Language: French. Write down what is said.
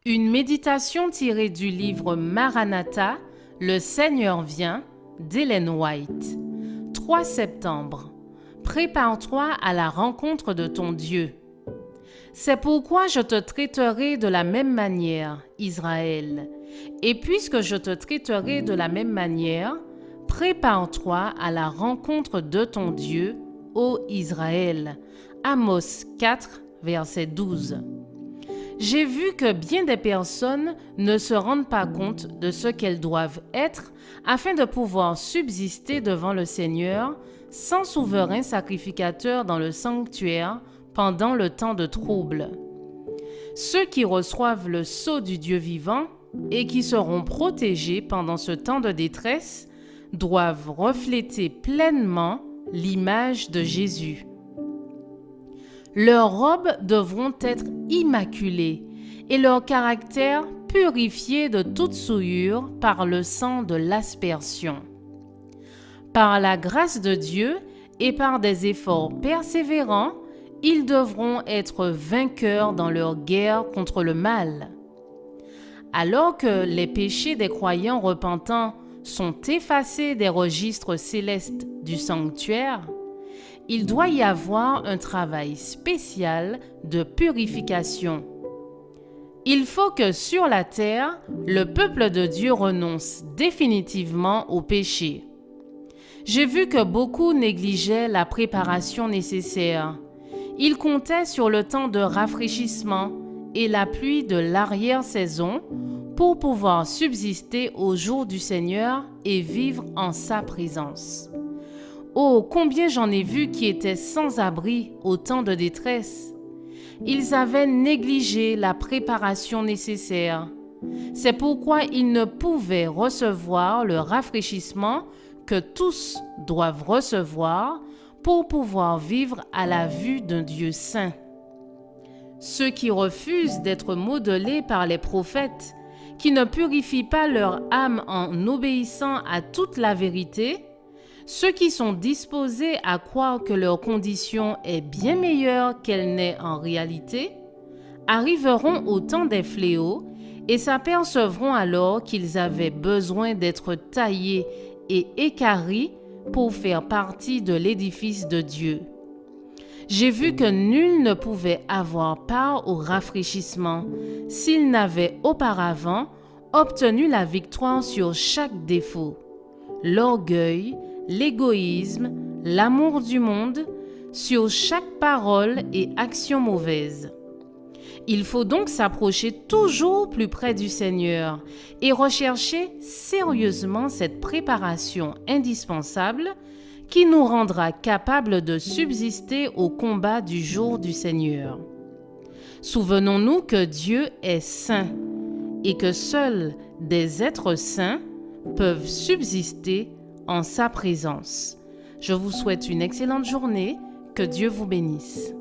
Une méditation tirée du livre Maranatha, Le Seigneur vient, d'Ellen White. 3 septembre. Prépare-toi à la rencontre de ton Dieu. C'est pourquoi je te traiterai de la même manière, Israël. Et puisque je te traiterai de la même manière, prépare-toi à la rencontre de ton Dieu, ô Israël. Amos 4, verset 12. J'ai vu que bien des personnes ne se rendent pas compte de ce qu'elles doivent être afin de pouvoir subsister devant le Seigneur sans souverain sacrificateur dans le sanctuaire pendant le temps de trouble. Ceux qui reçoivent le sceau du Dieu vivant et qui seront protégés pendant ce temps de détresse doivent refléter pleinement l'image de Jésus. Leurs robes devront être immaculées et leur caractère purifié de toute souillure par le sang de l'aspersion. Par la grâce de Dieu et par des efforts persévérants, ils devront être vainqueurs dans leur guerre contre le mal. Alors que les péchés des croyants repentants sont effacés des registres célestes du sanctuaire, il doit y avoir un travail spécial de purification. Il faut que sur la terre, le peuple de Dieu renonce définitivement au péché. J'ai vu que beaucoup négligeaient la préparation nécessaire. Ils comptaient sur le temps de rafraîchissement et la pluie de l'arrière-saison pour pouvoir subsister au jour du Seigneur et vivre en sa présence. Oh, combien j'en ai vu qui étaient sans abri au temps de détresse. Ils avaient négligé la préparation nécessaire. C'est pourquoi ils ne pouvaient recevoir le rafraîchissement que tous doivent recevoir pour pouvoir vivre à la vue d'un Dieu saint. Ceux qui refusent d'être modelés par les prophètes, qui ne purifient pas leur âme en obéissant à toute la vérité, ceux qui sont disposés à croire que leur condition est bien meilleure qu'elle n'est en réalité, arriveront au temps des fléaux et s'apercevront alors qu'ils avaient besoin d'être taillés et équarris pour faire partie de l'édifice de Dieu. J'ai vu que nul ne pouvait avoir part au rafraîchissement s'il n'avait auparavant obtenu la victoire sur chaque défaut. L'orgueil, l'égoïsme, l'amour du monde, sur chaque parole et action mauvaise. Il faut donc s'approcher toujours plus près du Seigneur et rechercher sérieusement cette préparation indispensable qui nous rendra capables de subsister au combat du jour du Seigneur. Souvenons-nous que Dieu est saint et que seuls des êtres saints peuvent subsister en sa présence. Je vous souhaite une excellente journée. Que Dieu vous bénisse.